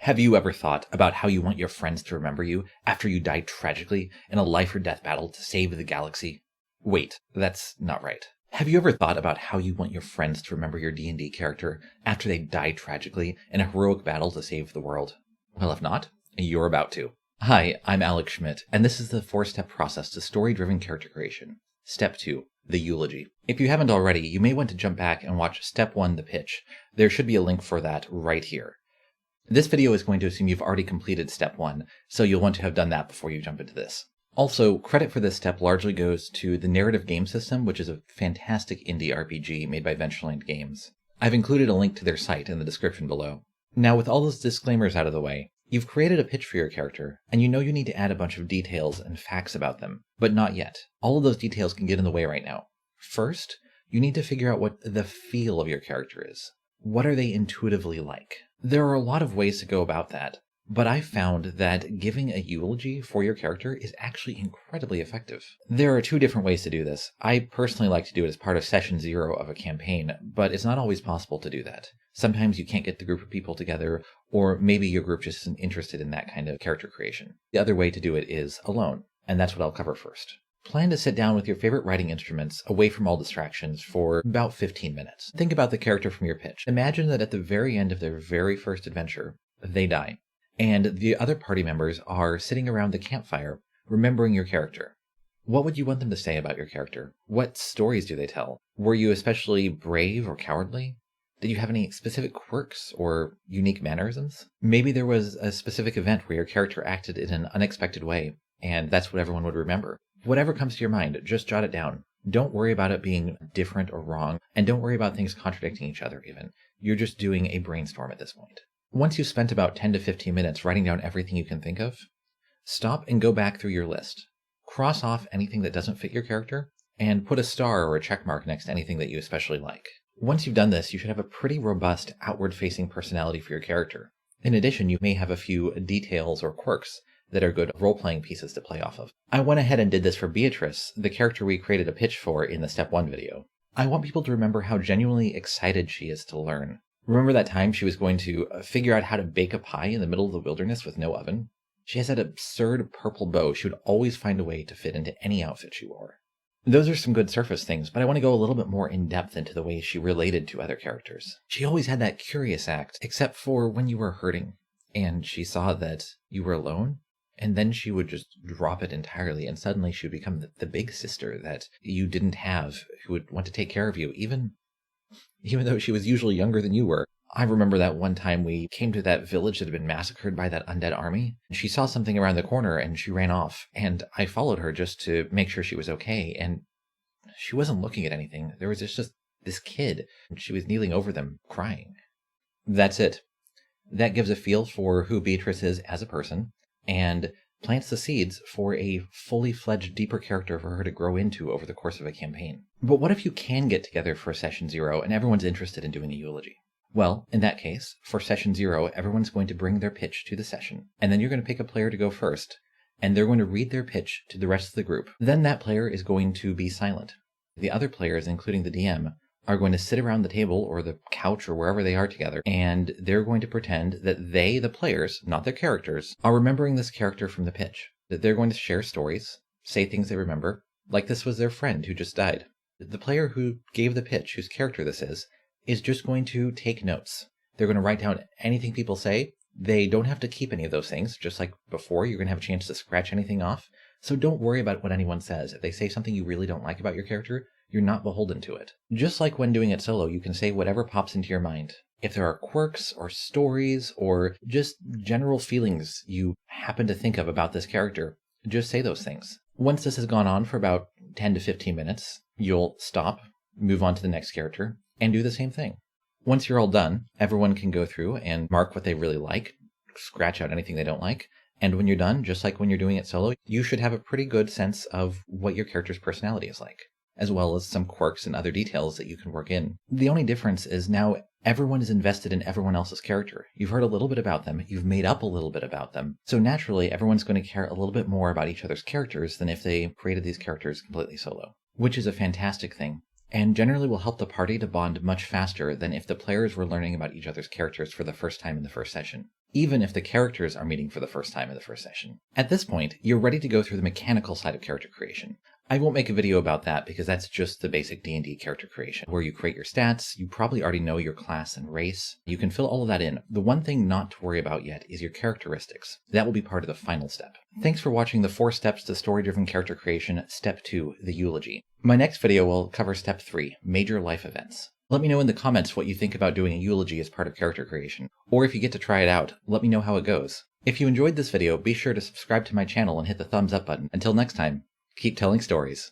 Have you ever thought about how you want your friends to remember you after you die tragically in a life or death battle to save the galaxy? Wait, that's not right. Have you ever thought about how you want your friends to remember your D&D character after they die tragically in a heroic battle to save the world? Well, if not, you're about to. Hi, I'm Alex Schmidt, and this is the 4-step process to story-driven character creation. Step 2, the eulogy. If you haven't already, you may want to jump back and watch Step 1, the pitch. There should be a link for that right here. This video is going to assume you've already completed Step 1, so you'll want to have done that before you jump into this. Also, credit for this step largely goes to the Narrative Game System, which is a fantastic indie RPG made by Ventureland Games. I've included a link to their site in the description below. Now, with all those disclaimers out of the way, you've created a pitch for your character, and you know you need to add a bunch of details and facts about them, but not yet. All of those details can get in the way right now. First, you need to figure out what the feel of your character is. What are they intuitively like? There are a lot of ways to go about that, but I found that giving a eulogy for your character is actually incredibly effective. There are 2 different ways to do this. I personally like to do it as part of session 0 of a campaign, but it's not always possible to do that. Sometimes you can't get the group of people together, or maybe your group just isn't interested in that kind of character creation. The other way to do it is alone, and that's what I'll cover first. Plan to sit down with your favorite writing instruments away from all distractions for about 15 minutes. Think about the character from your pitch. Imagine that at the very end of their very first adventure, they die, and the other party members are sitting around the campfire remembering your character. What would you want them to say about your character? What stories do they tell? Were you especially brave or cowardly? Did you have any specific quirks or unique mannerisms? Maybe there was a specific event where your character acted in an unexpected way, and that's what everyone would remember. Whatever comes to your mind, just jot it down. Don't worry about it being different or wrong, and don't worry about things contradicting each other even. You're just doing a brainstorm at this point. Once you've spent about 10 to 15 minutes writing down everything you can think of, stop and go back through your list. Cross off anything that doesn't fit your character, and put a star or a check mark next to anything that you especially like. Once you've done this, you should have a pretty robust outward-facing personality for your character. In addition, you may have a few details or quirks that are good role-playing pieces to play off of. I went ahead and did this for Beatrice, the character we created a pitch for in the Step 1 video. I want people to remember how genuinely excited she is to learn. Remember that time she was going to figure out how to bake a pie in the middle of the wilderness with no oven? She has that absurd purple bow she would always find a way to fit into any outfit she wore. Those are some good surface things, but I want to go a little bit more in depth into the way she related to other characters. She always had that curious act, except for when you were hurting, and she saw that you were alone, and then she would just drop it entirely, and suddenly she would become the big sister that you didn't have, who would want to take care of you, even though she was usually younger than you were. I remember that one time we came to that village that had been massacred by that undead army. She saw something around the corner and she ran off, and I followed her just to make sure she was okay, and she wasn't looking at anything. There was just this kid, and she was kneeling over them, crying. That's it. That gives a feel for who Beatrice is as a person, and plants the seeds for a fully fledged, deeper character for her to grow into over the course of a campaign. But what if you can get together for session 0 and everyone's interested in doing a eulogy? Well, in that case, for session 0, everyone's going to bring their pitch to the session, and then you're going to pick a player to go first, and they're going to read their pitch to the rest of the group. Then that player is going to be silent. The other players, including the DM, are going to sit around the table or the couch or wherever they are together, and they're going to pretend that they, the players, not their characters, are remembering this character from the pitch. That they're going to share stories, say things they remember, like this was their friend who just died. The player who gave the pitch, whose character this is just going to take notes. They're going to write down anything people say. They don't have to keep any of those things. Just like before, you're going to have a chance to scratch anything off. So don't worry about what anyone says. If they say something you really don't like about your character, you're not beholden to it. Just like when doing it solo, you can say whatever pops into your mind. If there are quirks or stories or just general feelings you happen to think of about this character, just say those things. Once this has gone on for about 10 to 15 minutes, you'll stop, move on to the next character, and do the same thing. Once you're all done, everyone can go through and mark what they really like, scratch out anything they don't like, and when you're done, just like when you're doing it solo, you should have a pretty good sense of what your character's personality is like, as well as some quirks and other details that you can work in. The only difference is now everyone is invested in everyone else's character. You've heard a little bit about them, you've made up a little bit about them, so naturally everyone's going to care a little bit more about each other's characters than if they created these characters completely solo, which is a fantastic thing, and generally will help the party to bond much faster than if the players were learning about each other's characters for the first time in the first session. even if the characters are meeting for the first time in the first session. At this point, you're ready to go through the mechanical side of character creation. I won't make a video about that because that's just the basic D&D character creation, where you create your stats. You probably already know your class and race. You can fill all of that in. The one thing not to worry about yet is your characteristics. That will be part of the final step. Thanks for watching the 4 steps to story-driven character creation, Step 2, the Eulogy. My next video will cover Step 3, major life events. Let me know in the comments what you think about doing a eulogy as part of character creation, or if you get to try it out, let me know how it goes. If you enjoyed this video, be sure to subscribe to my channel and hit the thumbs up button. Until next time, keep telling stories.